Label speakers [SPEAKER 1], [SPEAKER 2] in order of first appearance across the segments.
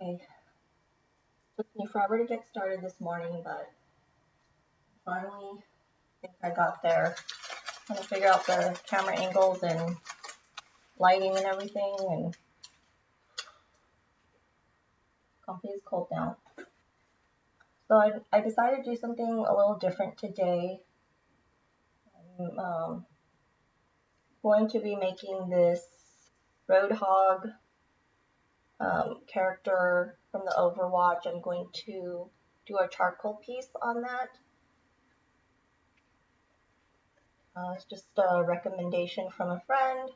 [SPEAKER 1] Okay, took me forever to get started this morning, but finally I think I got there. Trying to figure out the camera angles and lighting and everything, and coffee is cold now. So I decided to do something a little different today. I'm going to be making this Roadhog character from the Overwatch. I'm going to do a charcoal piece on that. It's just a recommendation from a friend.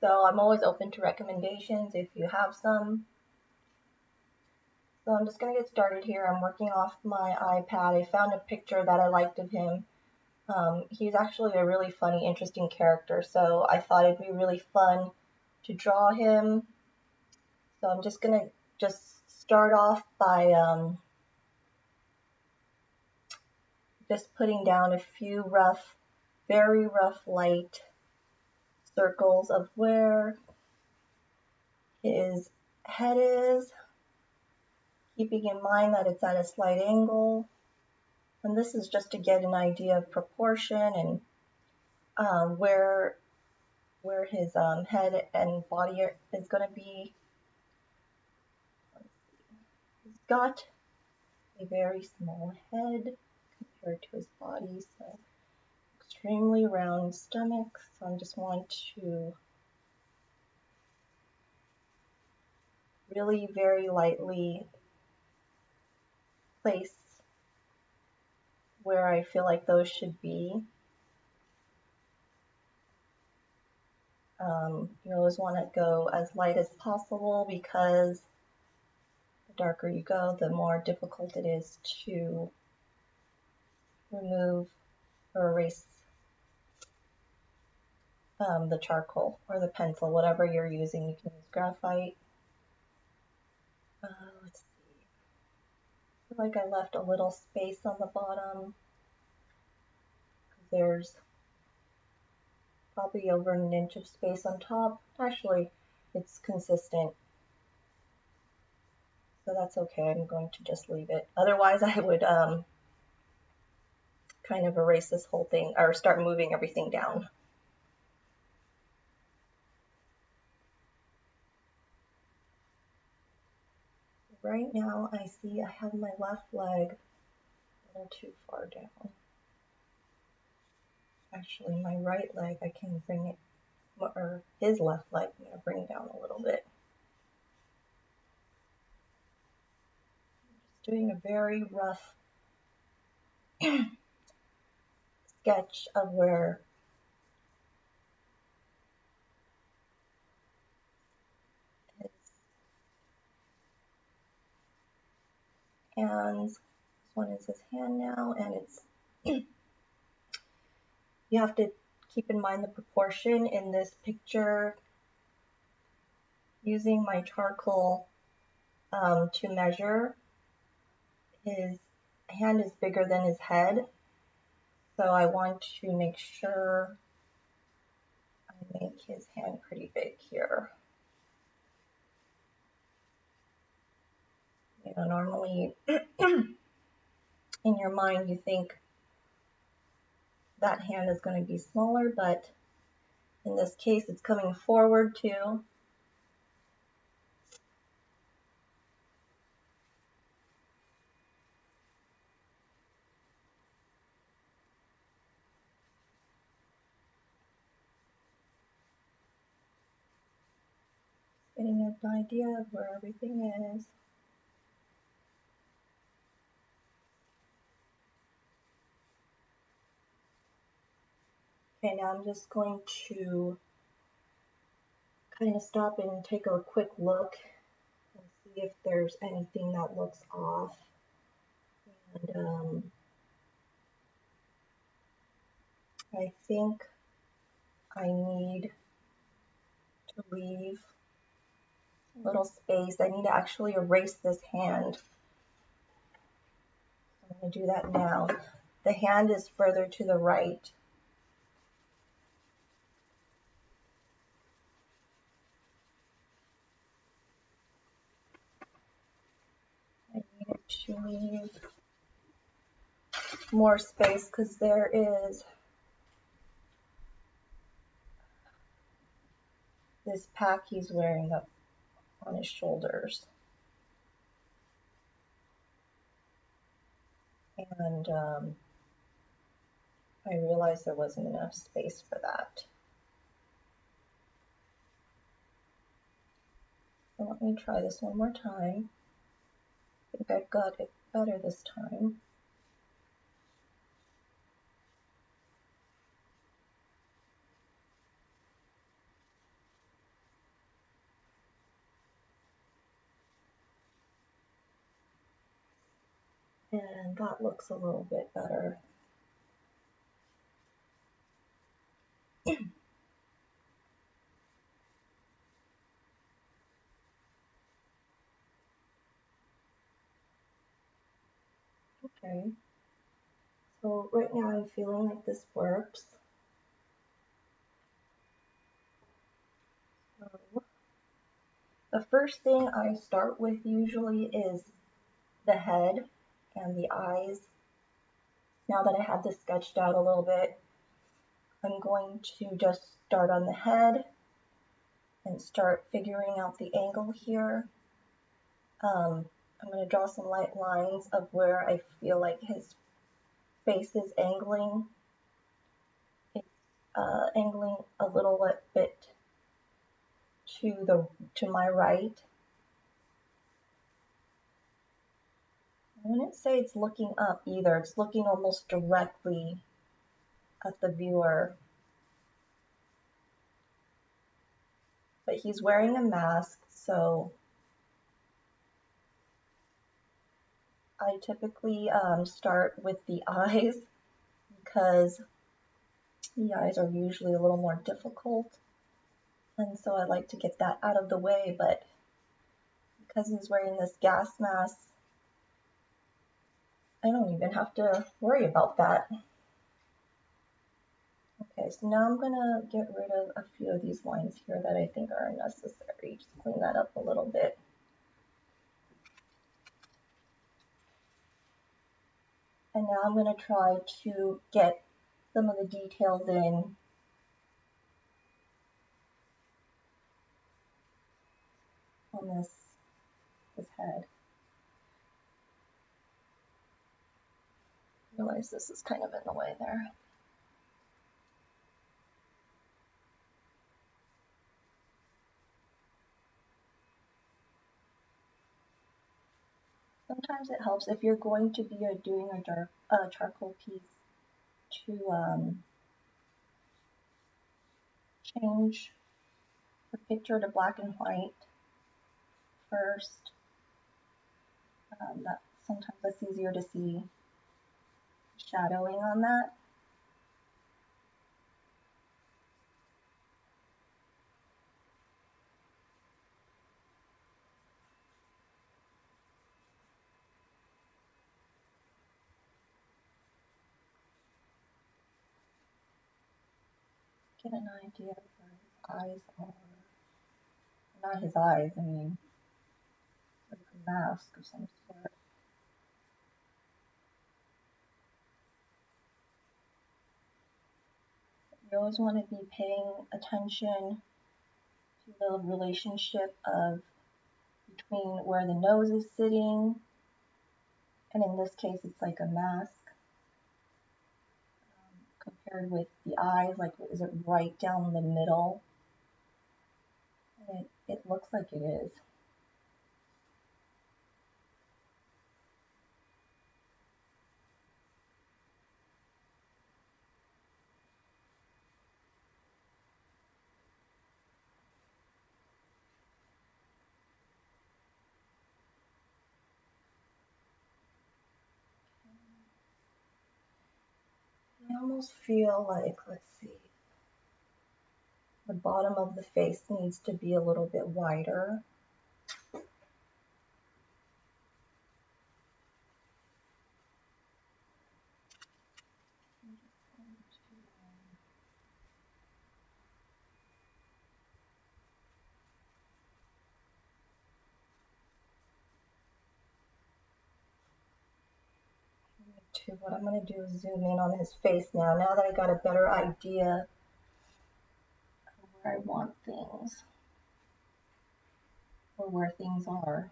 [SPEAKER 1] So I'm always open to recommendations if you have some. So I'm just going to get started here. I'm working off my iPad. I found a picture that I liked of him. He's actually a really funny, interesting character, so I thought it'd be really fun to draw him. So I'm just going to start off by just putting down a few rough, very rough light circles of where his head is, keeping in mind that it's at a slight angle. And this is just to get an idea of proportion and where his head and body is going to be. He's got a very small head compared to his body, so extremely round stomach. So I just want to really very lightly place where I feel like those should be. You always want to go as light as possible because the darker you go, the more difficult it is to remove or erase the charcoal or the pencil, whatever you're using. You can use graphite. Let's see. I feel like I left a little space on the bottom. There's probably over an inch of space on top. Actually, it's consistent, so that's okay. I'm going to just leave it. Otherwise, I would kind of erase this whole thing or start moving everything down. Right now, I see I have my left leg a little too far down. Actually, my right leg, I can bring it, or his left leg, I'm going to bring down a little bit. Just doing a very rough sketch of where his hands, this one is his hand now, and it's, you have to keep in mind the proportion in this picture. Using my charcoal to measure, his hand is bigger than his head, so I want to make sure I make his hand pretty big here. You know, normally in your mind you think that hand is going to be smaller, but in this case it's coming forward too. Getting an idea of where everything is. Okay, now I'm just going to kind of stop and take a quick look and see if there's anything that looks off. And I think I need to leave a little space. I need to actually erase this hand. I'm going to do that now. The hand is further to the right. to leave more space because there is this pack he's wearing up on his shoulders. And I realized there wasn't enough space for that. So let me try this one more time. I think I've got it better this time. And that looks a little bit better. Okay. So right now I'm feeling like this works. So the first thing I start with usually is the head and the eyes. Now that I have this sketched out a little bit, I'm going to just start on the head and start figuring out the angle here. I'm going to draw some light lines of where I feel like his face is angling. It's angling a little bit to my right. I wouldn't say it's looking up either. It's looking almost directly at the viewer. But he's wearing a mask, so I typically start with the eyes because the eyes are usually a little more difficult. And so I like to get that out of the way, but because he's wearing this gas mask, I don't even have to worry about that. Okay, so now I'm gonna get rid of a few of these lines here that I think are unnecessary. Just clean that up a little bit. And now I'm gonna try to get some of the details in on this head. I realize this is kind of in the way there. Sometimes it helps if you're going to be doing a charcoal piece to change the picture to black and white first. Sometimes it's easier to see shadowing on that. Get an idea of where his eyes are. Not his eyes, I mean, like a mask of some sort. You always want to be paying attention to the relationship of between where the nose is sitting, and in this case it's like a mask, compared with the eyes, like is it right down the middle? And it looks like it is. I almost feel like, let's see, the bottom of the face needs to be a little bit wider. to, what I'm going to do is zoom in on his face now that I got a better idea of where I want things, or where things are.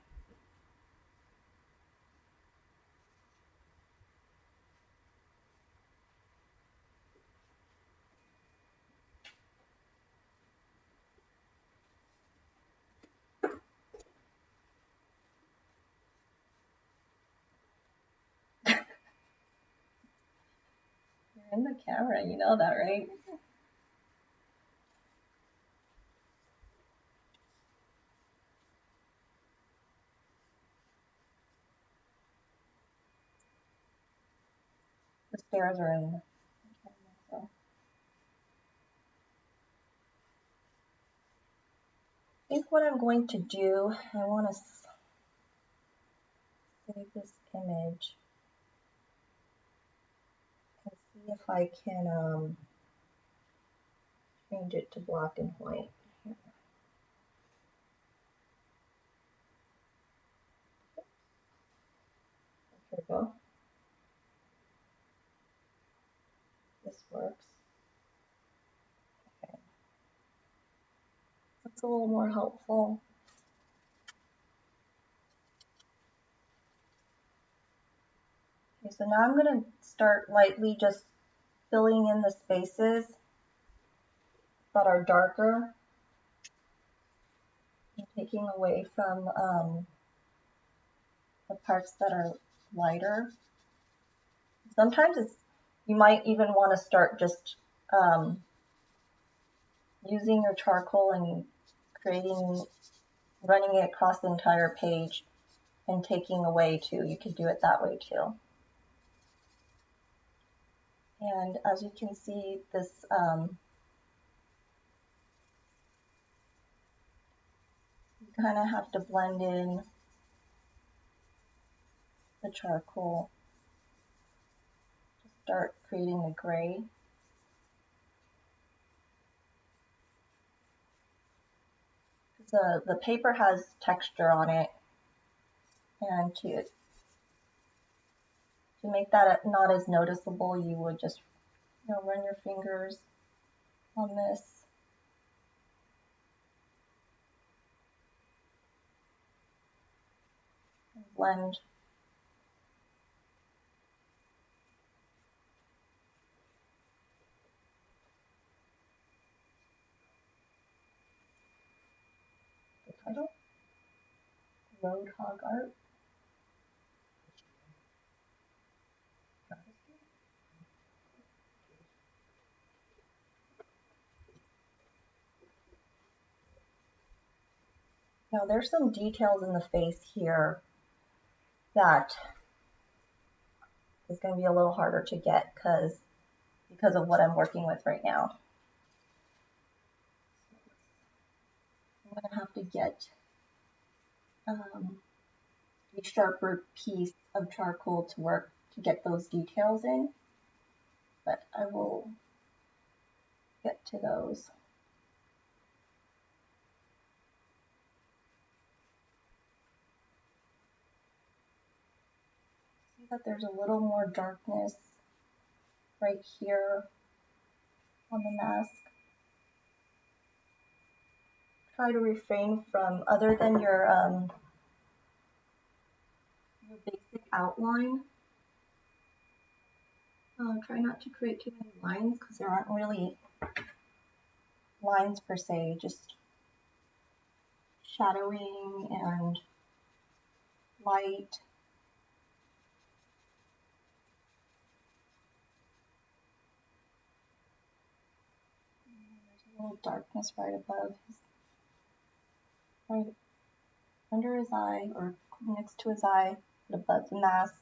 [SPEAKER 1] You're in the camera, you know that, right? The stairs are in the camera, so. I think what I'm going to do, I want to save this image and see if I can change it to black and white. Here. Here we go. This works. Okay. That's a little more helpful. Okay, so now I'm going to start lightly just filling in the spaces that are darker and taking away from the parts that are lighter. Sometimes you might even want to start just using your charcoal and running it across the entire page and taking away too. You could do it that way too. And as you can see, this you kind of have to blend in the charcoal to start creating the gray. The paper has texture on it, and to make that not as noticeable, you would just run your fingers on this. And blend. The title? Roadhog Art. Now there's some details in the face here that is going to be a little harder to get because of what I'm working with right now. I'm going to have to get a sharper piece of charcoal to get those details in, but I will get to those. See that there's a little more darkness right here on the mask. Try to refrain from, other than your basic outline, try not to create too many lines because there aren't really lines per se, just shadowing and light. There's a little darkness right above right under his eye, or next to his eye, but above the mask.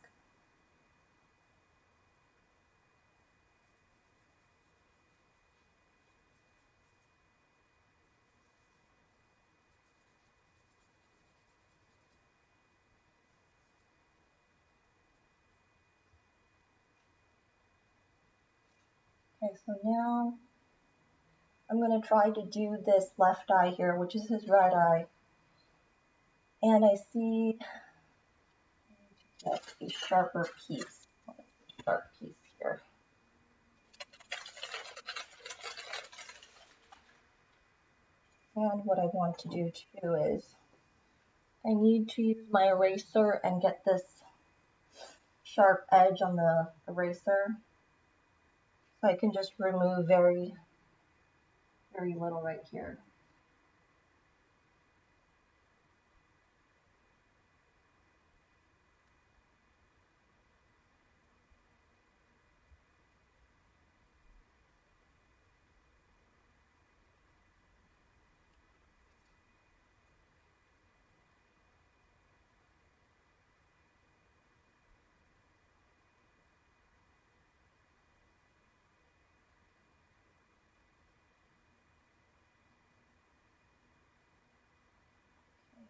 [SPEAKER 1] Okay, so now I'm going to try to do this left eye here, which is his right eye. And I see a sharper piece. sharp piece here. And what I want to do too is I need to use my eraser and get this sharp edge on the eraser. So I can just remove very, very little right here.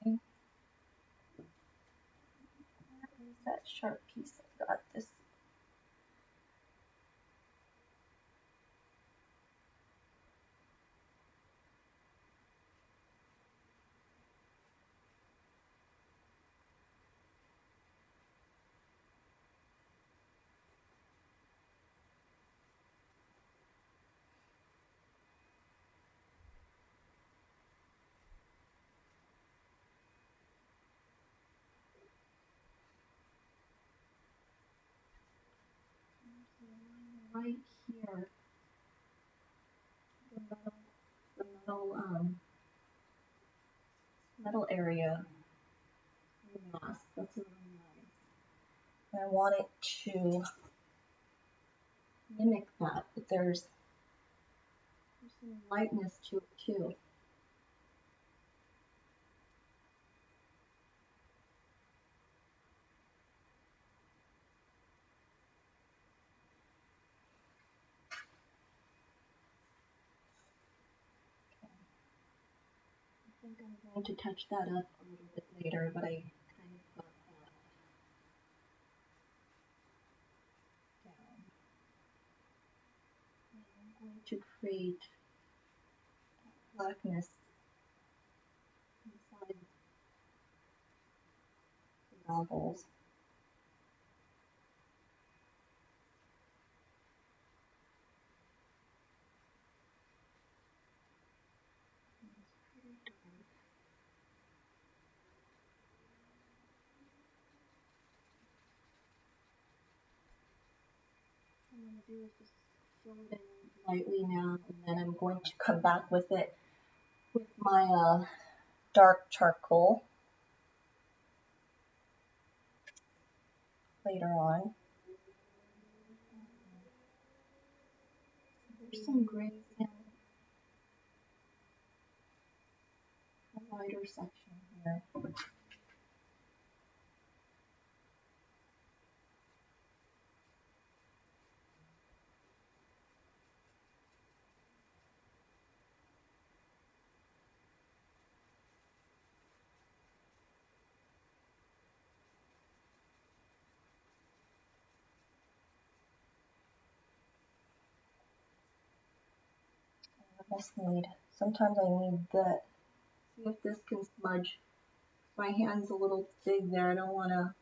[SPEAKER 1] Okay. Where is that sharp piece I got this? Right here, the metal area, the mask. That's really nice. And I want it to mimic that, but there's some lightness to it too. I think I'm going to touch that up a little bit later, but I kind of got that down. And I'm going to create blackness inside the goggles. It's pretty dark. What I'm going to do is just fill it in lightly now, and then I'm going to come back with it with my dark charcoal later on. There's some grays in the lighter section here. Sometimes I need that. See if this can smudge. My hand's a little big there. I don't want to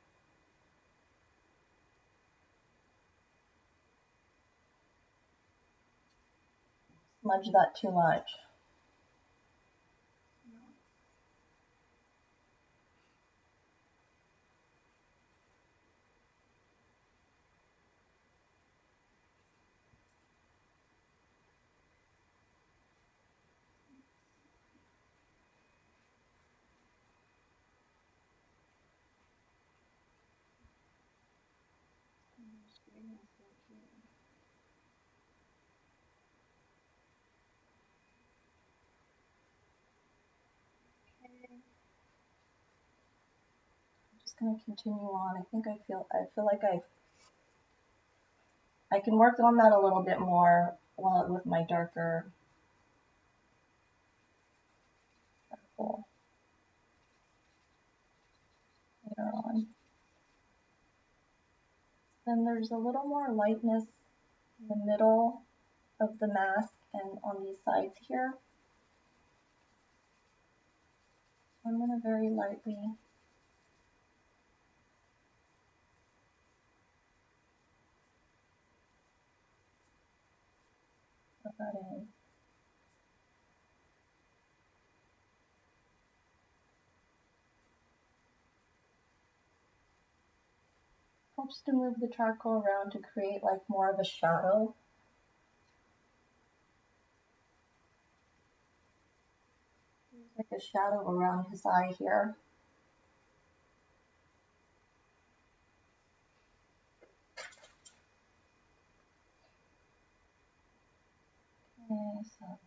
[SPEAKER 1] smudge that too much. I'm just going to continue on. I feel like I can work on that a little bit more with my darker charcoal later on. Then there's a little more lightness in the middle of the mask and on these sides here. So I'm going to very lightly that in. Helps to move the charcoal around to create like more of a shadow. There's like a shadow around his eye here. Okay, so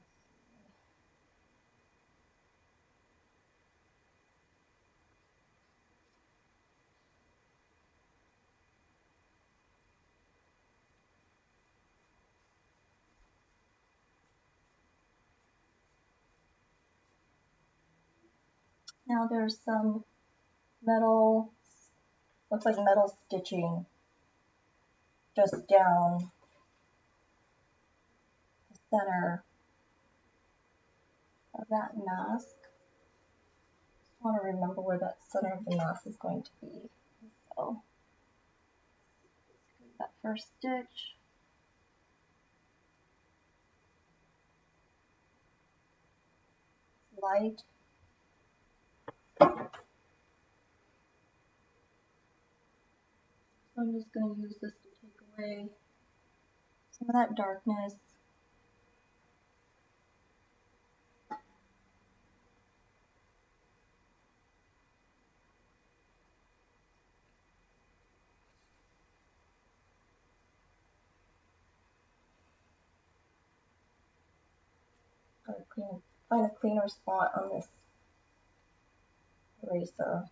[SPEAKER 1] now there's some metal, looks like metal stitching just down the center of that mask. Just want to remember where that center of the mask is going to be. So that first stitch. Light. So I'm just going to use this to take away some of that darkness. Find a cleaner spot on this eraser.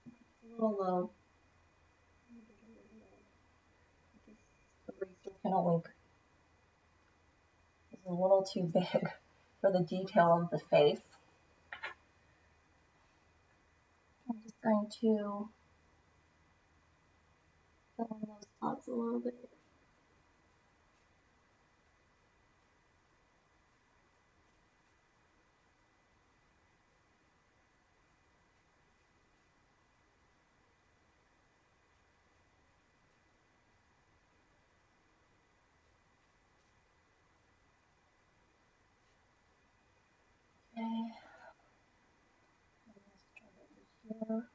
[SPEAKER 1] It's a little low. This eraser can only is a little too big for the detail of the face. I'm just going to fill in those spots a little bit. Okay. I'm going to start over here.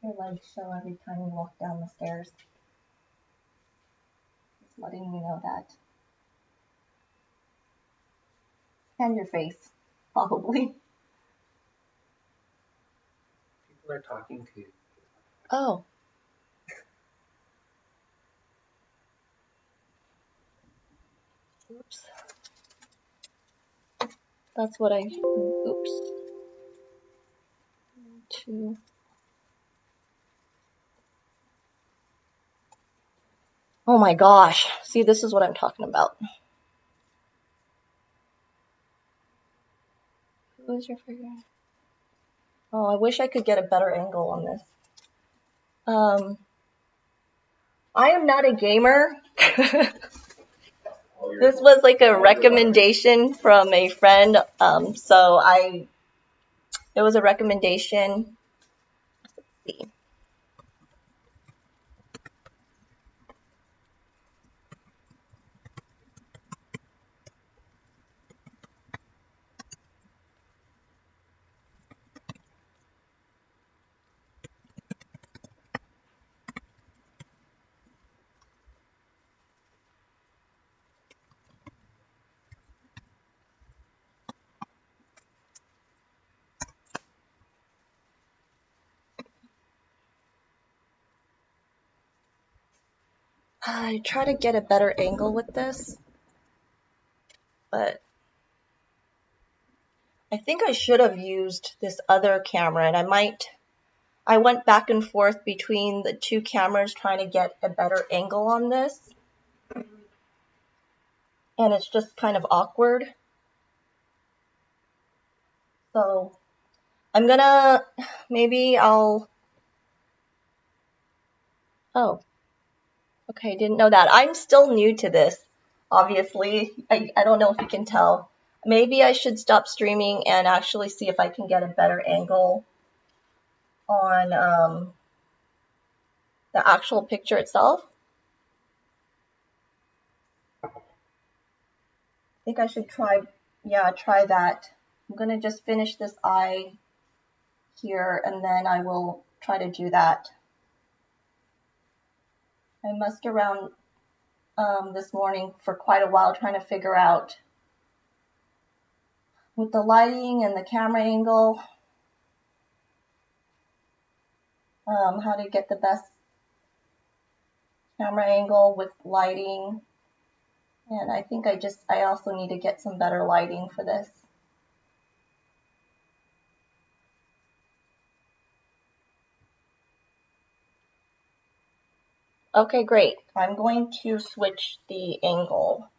[SPEAKER 1] Your legs show every time you walk down the stairs. Just letting you know that. And your face, probably.
[SPEAKER 2] People are talking to you.
[SPEAKER 1] Oh. Oops. That's what I, oops. 2. Oh my gosh. See, this is what I'm talking about. Who is your favorite? Oh, I wish I could get a better angle on this. I am not a gamer. This was like a recommendation from a friend. It was a recommendation. Let's see. I try to get a better angle with this, but I think I should have used this other camera, and I went back and forth between the two cameras trying to get a better angle on this, and it's just kind of awkward. So I'm gonna, oh, okay, didn't know that. I'm still new to this, obviously. I don't know if you can tell. Maybe I should stop streaming and actually see if I can get a better angle on the actual picture itself. I think I should try that. I'm gonna just finish this eye here and then I will try to do that. I messed around this morning for quite a while trying to figure out with the lighting and the camera angle how to get the best camera angle with lighting, and I think I also need to get some better lighting for this. Okay, great. I'm going to switch the angle.